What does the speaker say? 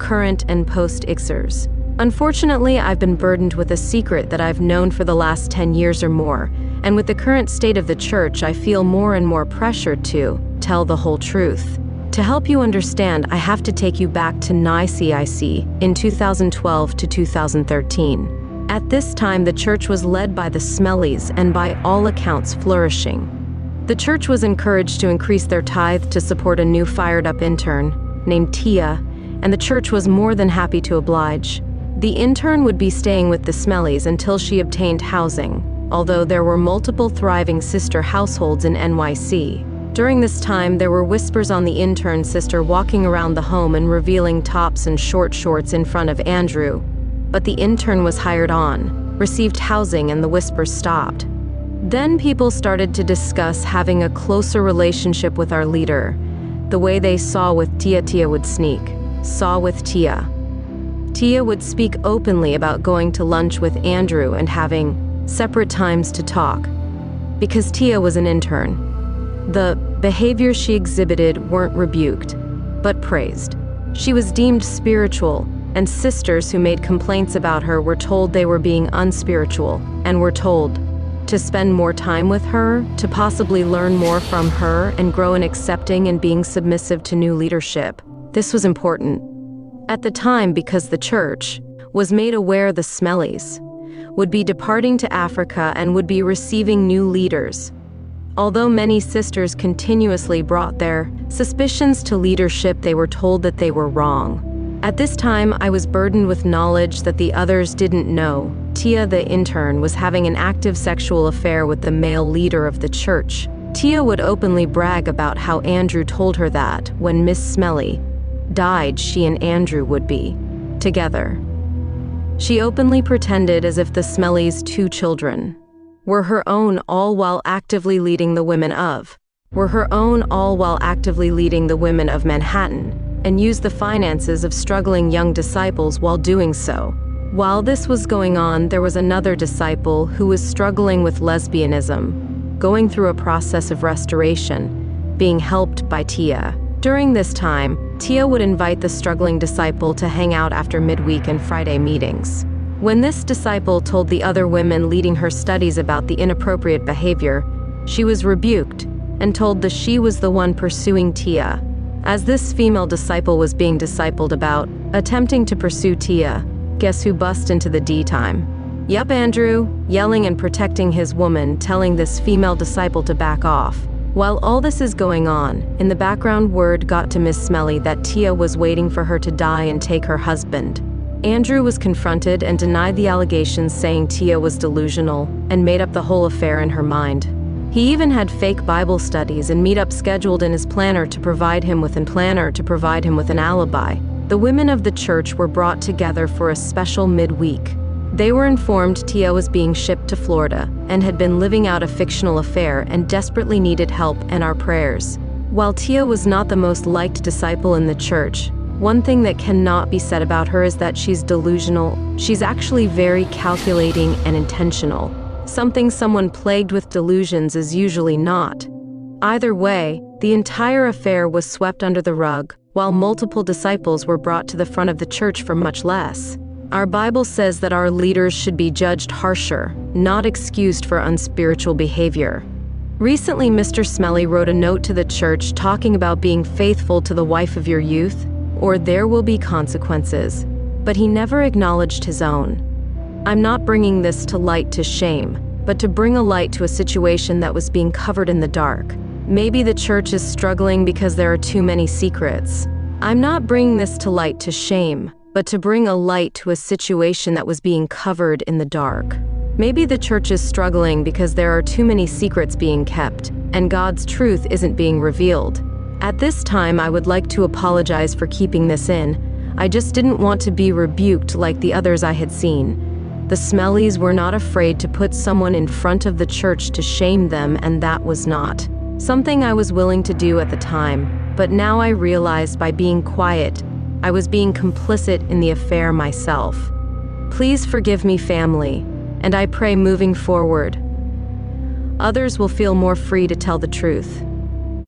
current and post-Ixers. Unfortunately, I've been burdened with a secret that I've known for the last 10 years or more, and with the current state of the church, I feel more and more pressured to tell the whole truth. To help you understand, I have to take you back to ICC in 2012 to 2013. At this time, the church was led by the Smellies and by all accounts flourishing. The church was encouraged to increase their tithe to support a new fired-up intern named Tia, and the church was more than happy to oblige. The intern would be staying with the Smellies until she obtained housing, although there were multiple thriving sister households in NYC. During this time, there were whispers on the intern's sister walking around the home and revealing tops and short shorts in front of Andrew. But the intern was hired on, received housing, and the whispers stopped. Then people started to discuss having a closer relationship with our leader, the way they saw with Tia. Tia would sneak. Saw with Tia. Tia would speak openly about going to lunch with Andrew and having separate times to talk. Because Tia was an intern, the behaviors she exhibited weren't rebuked, but praised. She was deemed spiritual, and sisters who made complaints about her were told they were being unspiritual, and were told to spend more time with her, to possibly learn more from her and grow in accepting and being submissive to new leadership. This was important at the time because the church was made aware the Smellies would be departing to Africa and would be receiving new leaders. Although many sisters continuously brought their suspicions to leadership, they were told that they were wrong. At this time, I was burdened with knowledge that the others didn't know. Tia, the intern, was having an active sexual affair with the male leader of the church. Tia would openly brag about how Andrew told her that when Miss Smellie died, she and Andrew would be together. She openly pretended as if the Smellies' 2 children were her own, all while actively leading the women of Manhattan, and used the finances of struggling young disciples while doing so. While this was going on, there was another disciple who was struggling with lesbianism, going through a process of restoration, being helped by Tia. During this time, Tia would invite the struggling disciple to hang out after midweek and Friday meetings. When this disciple told the other women leading her studies about the inappropriate behavior, she was rebuked and told that she was the one pursuing Tia. As this female disciple was being discipled about attempting to pursue Tia, guess who bust into the D time? Yup, Andrew, yelling and protecting his woman, telling this female disciple to back off. While all this is going on, in the background word got to Miss Smellie that Tia was waiting for her to die and take her husband. Andrew was confronted and denied the allegations, saying Tia was delusional and made up the whole affair in her mind. He even had fake Bible studies and meetups scheduled in his planner to provide him with an alibi. The women of the church were brought together for a special midweek. They were informed Tia was being shipped to Florida and had been living out a fictional affair and desperately needed help and our prayers. While Tia was not the most liked disciple in the church, one thing that cannot be said about her is that she's delusional. She's actually very calculating and intentional. Something someone plagued with delusions is usually not. Either way, the entire affair was swept under the rug, while multiple disciples were brought to the front of the church for much less. Our Bible says that our leaders should be judged harsher, not excused for unspiritual behavior. Recently, Mr. Smellie wrote a note to the church talking about being faithful to the wife of your youth, or there will be consequences, but he never acknowledged his own. I'm not bringing this to light to shame, but to bring a light to a situation that was being covered in the dark. Maybe the church is struggling because there are too many secrets. I'm not bringing this to light to shame, but to bring a light to a situation that was being covered in the dark. Maybe the church is struggling because there are too many secrets being kept, and God's truth isn't being revealed. At this time, I would like to apologize for keeping this in. I just didn't want to be rebuked like the others I had seen. The Smellies were not afraid to put someone in front of the church to shame them, and that was not something I was willing to do at the time. But now I realized by being quiet, I was being complicit in the affair myself. Please forgive me, family, and I pray moving forward, others will feel more free to tell the truth.